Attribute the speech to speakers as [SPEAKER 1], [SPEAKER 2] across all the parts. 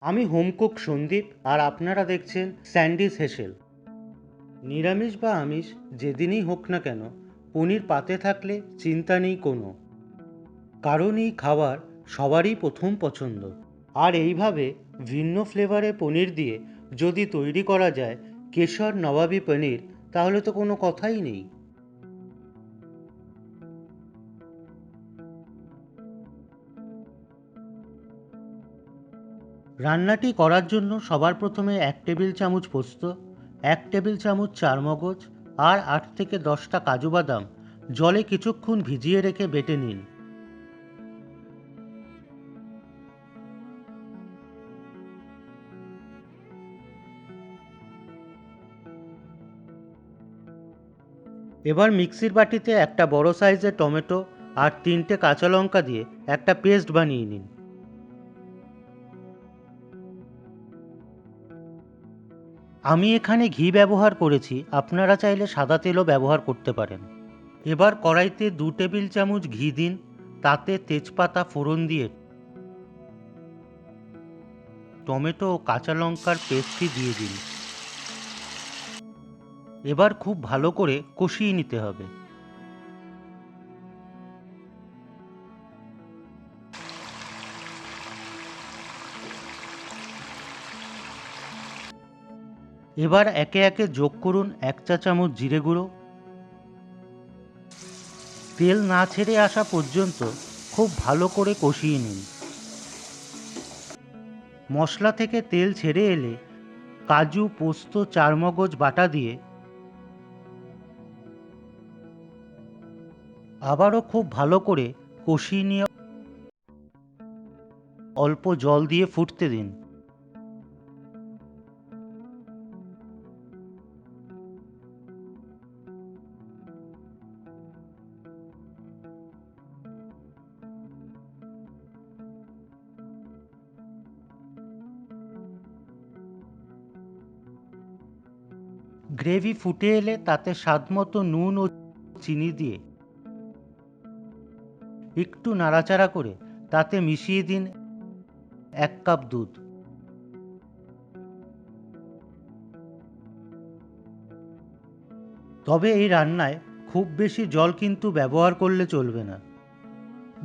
[SPEAKER 1] আমি হোমকুক সন্দীপ আর আপনারা দেখছেন স্যান্ডিস হেসেল। নিরামিষ বা আমিষ যেদিনই হোক না কেন, পনির পাতে থাকলে চিন্তা নেই কোনো, কারণ এই খাবার সবারই প্রথম পছন্দ। আর এইভাবে ভিন্ন ফ্লেভারে পনির দিয়ে যদি তৈরি করা যায় কেশর নবাবী পনির, তাহলে তো কোনো কথাই নেই। রান্নাটি করার জন্য সবার প্রথমে 1 টেবিল চামচ পোস্ত, 1 টেবিল চামচ চারমগজ আর 8 থেকে 10টা কাজু বাদাম জলে কিছুক্ষণ ভিজিয়ে রেখে বেটে নিন। এবার মিক্সির বাটিতে একটা বড় সাইজের টমেটো আর 3টে কাঁচা লঙ্কা দিয়ে একটা পেস্ট বানিয়ে নিন। আমি এখানে ঘি ব্যবহার করেছি, আপনারা চাইলে সাদা তেলও ব্যবহার করতে পারেন। এবার কড়াইতে 2 টেবিল চামচ ঘি দিন, তাতে তেজপাতা ফোড়ন দিয়ে টমেটো ও কাঁচা লঙ্কার পেস্টটি দিয়ে দিন। এবার খুব ভালো করে কষিয়ে নিতে হবে। এবার একে একে যোগ করুন 1 চা চামচ জিরে গুঁড়ো। তেল না ছেড়ে আসা পর্যন্ত খুব ভালো করে কষিয়ে নিন। মশলা থেকে তেল ছেড়ে এলে কাজু, পোস্ত, চারমগজ বাটা দিয়ে আবারও খুব ভালো করে কষিয়ে নিয়ে অল্প জল দিয়ে ফুটতে দিন। গ্রেভি ফুটে এলে তাতে স্বাদমতো নুন ও চিনি দিয়ে একটু নাড়াচাড়া করে তাতে মিশিয়ে দিন 1 কাপ দুধ। তবে এই রান্নায় খুব বেশি জল কিন্তু ব্যবহার করলে চলবে না।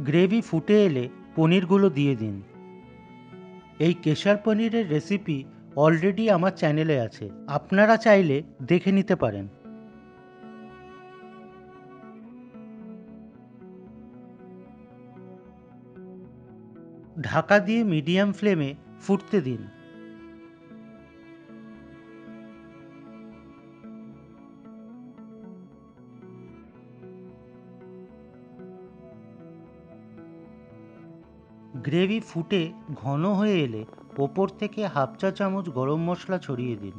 [SPEAKER 1] গ্রেভি ফুটে এলে পনিরগুলো দিয়ে দিন। এই কেশর পনিরের রেসিপি অলরেডি আমার চ্যানেলে আছে, আপনারা চাইলে দেখে নিতে পারেন। ঢাকা দিয়ে মিডিয়াম ফ্লেমে ফুটতে দিন। গ্রেভি ফুটে ঘন হয়ে এলে ওপর থেকে 1/2 চা চামচ গরম মশলা ছড়িয়ে দিন।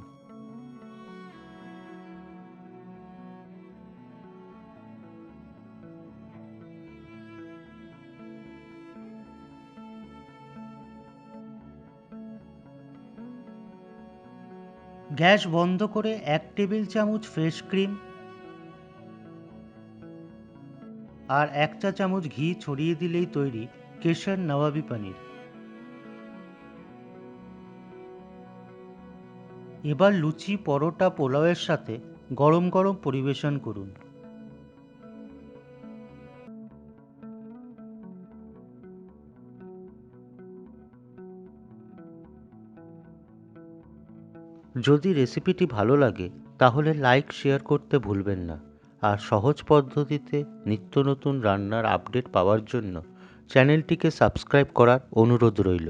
[SPEAKER 1] গ্যাস বন্ধ করে 1 টেবিল চামচ ফ্রেশ ক্রিম আর 1 চা চামচ ঘি ছড়িয়ে দিলেই তৈরি কেশর নবাবী পনির। এবার লুচি, পরোটা, পোলাওয়ের সাথে গরম গরম পরিবেশন করুন। যদি রেসিপিটি ভালো লাগে তাহলে লাইক, শেয়ার করতে ভুলবেন না। আর সহজ পদ্ধতিতে নিত্য নতুন রান্নার আপডেট পাওয়ার জন্য চ্যানেলটিকে সাবস্ক্রাইব করার অনুরোধ রইল।